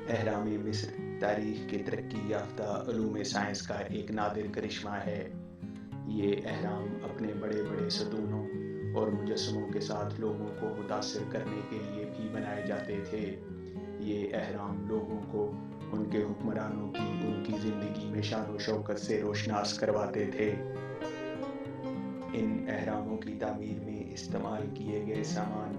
اہرام مصر تاریخ کے ترقی یافتہ علوم سائنس کا ایک نادر کرشمہ ہے۔ یہ اہرام اپنے بڑے بڑے ستونوں اور مجسموں کے ساتھ لوگوں کو متاثر کرنے کے لیے بھی بنائے جاتے تھے۔ یہ اہرام لوگوں کو ان کے حکمرانوں کی ان کی زندگی میں شان و شوکت سے روشناس کرواتے تھے۔ ان اہراموں کی تعمیر میں استعمال کیے گئے سامان،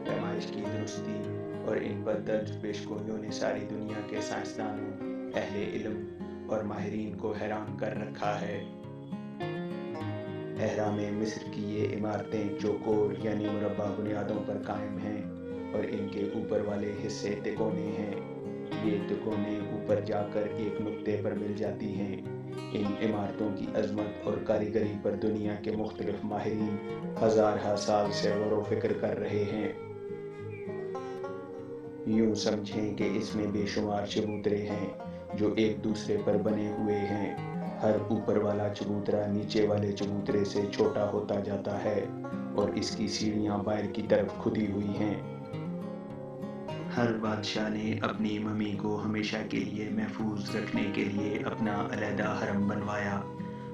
پیمائش کی درستی اور ان پر درج پیش گوئیوں نے ساری دنیا کے سائنسدانوں، اہل علم اور ماہرین کو حیران کر رکھا ہے۔ اہرام مصر کی یہ عمارتیں چوکور یعنی مربع بنیادوں پر قائم ہیں اور ان کے اوپر والے حصے تکونے ہیں۔ یہ تکونے اوپر جا کر ایک نقطے پر مل جاتی ہیں۔ ان عمارتوں کی عظمت اور کاریگری پر دنیا کے مختلف ماہرین ہزارہ سال سے غور و فکر کر رہے ہیں۔ یوں سمجھیں کہ اس میں بے شمار چبوترے ہیں جو ایک دوسرے پر بنے ہوئے ہیں۔ ہر اوپر والا چبوترا نیچے والے چبوترے سے چھوٹا ہوتا جاتا ہے اور اس کی سیڑھیاں باہر کی طرف کھدی ہوئی ہیں۔ ہر بادشاہ نے اپنی ممی کو ہمیشہ کے لیے محفوظ رکھنے کے لیے اپنا علیحدہ حرم بنوایا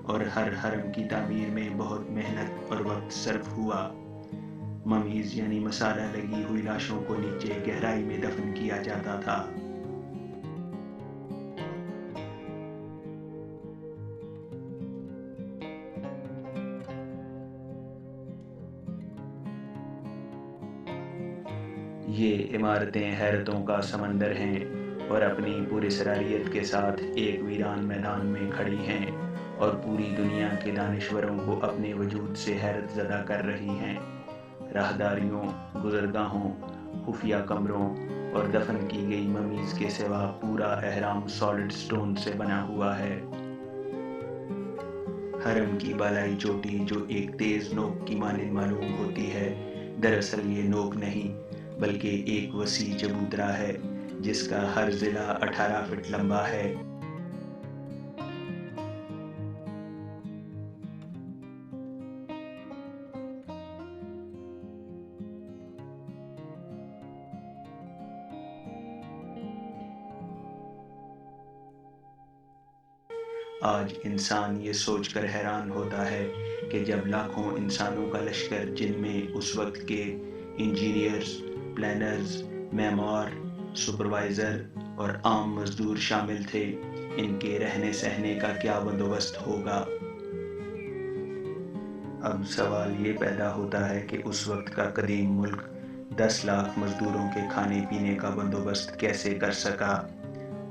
اور ہر حرم کی تعمیر میں بہت محنت اور وقت صرف ہوا۔ ممیز یعنی مسالہ لگی ہوئی لاشوں کو نیچے گہرائی میں دفن کیا جاتا تھا۔ یہ عمارتیں حیرتوں کا سمندر ہیں اور اپنی پوری سراریت کے ساتھ ایک ویران میدان میں کھڑی ہیں اور پوری دنیا کے دانشوروں کو اپنے وجود سے حیرت زدہ کر رہی ہیں۔ راہداریوں، گزرگاہوں، خفیہ کمروں اور دفن کی گئی ممیز کے سوا پورا اہرام سالڈ سٹون سے بنا ہوا ہے۔ حرم کی بالائی چوٹی جو ایک تیز نوک کی مانند معلوم ہوتی ہے، دراصل یہ نوک نہیں بلکہ ایک وسیع چبوترا ہے جس کا ہر ضلع 18 فٹ لمبا ہے۔ آج انسان یہ سوچ کر حیران ہوتا ہے کہ جب لاکھوں انسانوں کا لشکر جن میں اس وقت کے انجینئرز، پلانرز، معمار، سپروائزر اور عام مزدور شامل تھے، ان کے رہنے سہنے کا کیا بندوبست ہوگا۔ اب سوال یہ پیدا ہوتا ہے کہ اس وقت کا قدیم ملک 10 لاکھ مزدوروں کے کھانے پینے کا بندوبست کیسے کر سکا،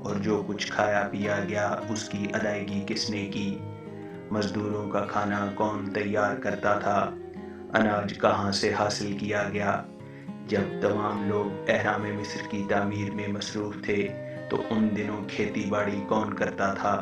اور جو کچھ کھایا پیا گیا اس کی ادائیگی کس نے کی؟ مزدوروں کا کھانا کون تیار کرتا تھا؟ اناج کہاں سے حاصل کیا گیا؟ جب تمام لوگ اہرام مصر کی تعمیر میں مصروف تھے تو ان دنوں کھیتی باڑی کون کرتا تھا؟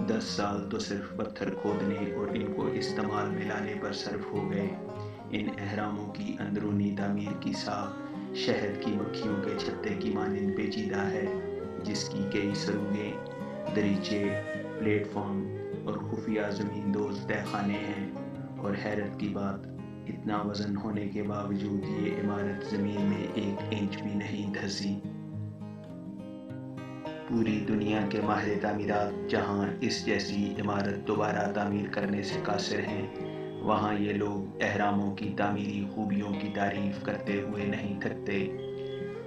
10 سال تو صرف پتھر کھودنے اور ان کو استعمال میں لانے پر صرف ہو گئے۔ ان اہراموں کی اندرونی تعمیر کی ساخت شہد کی مکھیوں کے چھتے کی مانند پیچیدہ ہے، جس کی کئی سروگیں، دریچے، پلیٹ فارم اور خفیہ زمین دوز تہہ خانے ہیں۔ اور حیرت کی بات، اتنا وزن ہونے کے باوجود یہ عمارت زمین میں 1 انچ بھی نہیں دھسی۔ پوری دنیا کے ماہر تعمیرات جہاں اس جیسی عمارت دوبارہ تعمیر کرنے سے قاصر ہیں، وہاں یہ لوگ اہراموں کی تعمیری خوبیوں کی تعریف کرتے ہوئے نہیں تھکتے۔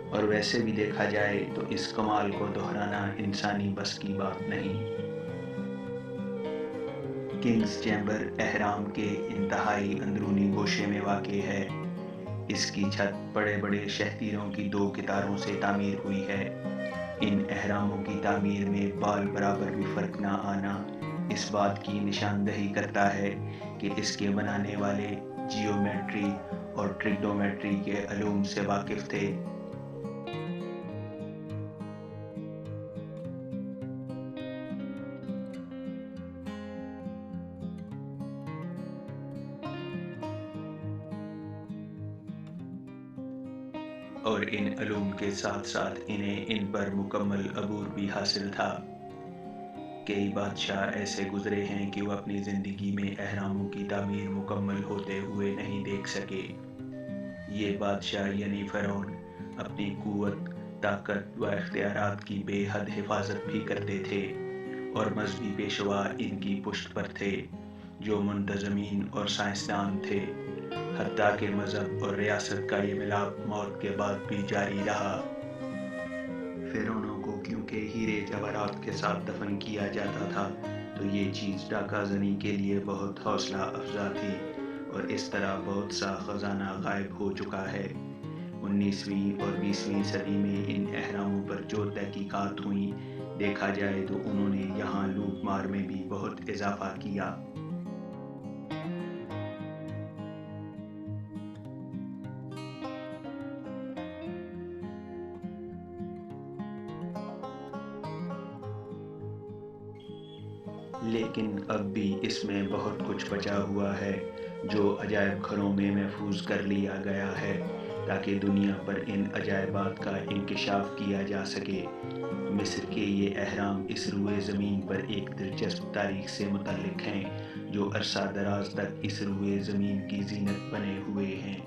اور ویسے بھی دیکھا جائے تو اس کمال کو دہرانا انسانی بس کی بات نہیں۔ کنگز چیمبر اہرام کے انتہائی اندرونی گوشے میں واقع ہے۔ اس کی چھت بڑے بڑے شہتیروں کی 2 قطاروں سے تعمیر ہوئی ہے۔ ان اہراموں کی تعمیر میں بال برابر بھی فرق نہ آنا اس بات کی نشاندہی کرتا ہے کہ اس کے بنانے والے جیومیٹری اور ٹریگنومیٹری کے علوم سے واقف تھے۔ اور ان علوم کے ساتھ ساتھ انہیں ان پر مکمل عبور بھی حاصل تھا۔ کئی بادشاہ ایسے گزرے ہیں کہ وہ اپنی زندگی میں اہراموں کی تعمیر مکمل ہوتے ہوئے نہیں دیکھ سکے۔ یہ بادشاہ یعنی فرعون اپنی قوت، طاقت و اختیارات کی بے حد حفاظت بھی کرتے تھے، اور مذہبی پیشوا ان کی پشت پر تھے جو منتظمین اور سائنسدان تھے۔ حتیٰ کہ مذہب اور ریاست کا یہ ملاپ موت کے بعد بھی جاری رہا۔ فرعونوں کو کیونکہ ہیرے جواہرات کے ساتھ دفن کیا جاتا تھا تو یہ چیز ڈاکہ زنی کے لیے بہت حوصلہ افزا تھی، اور اس طرح بہت سا خزانہ غائب ہو چکا ہے۔ 19ویں اور 20ویں صدی میں ان اہراموں پر جو تحقیقات ہوئیں، دیکھا جائے تو انہوں نے یہاں لوٹ مار میں بھی بہت اضافہ کیا۔ لیکن اب بھی اس میں بہت کچھ بچا ہوا ہے جو عجائب گھروں میں محفوظ کر لیا گیا ہے تاکہ دنیا پر ان عجائبات کا انکشاف کیا جا سکے۔ مصر کے یہ اہرام اس روئے زمین پر ایک دلچسپ تاریخ سے متعلق ہیں جو عرصہ دراز تک اس روئے زمین کی زینت بنے ہوئے ہیں۔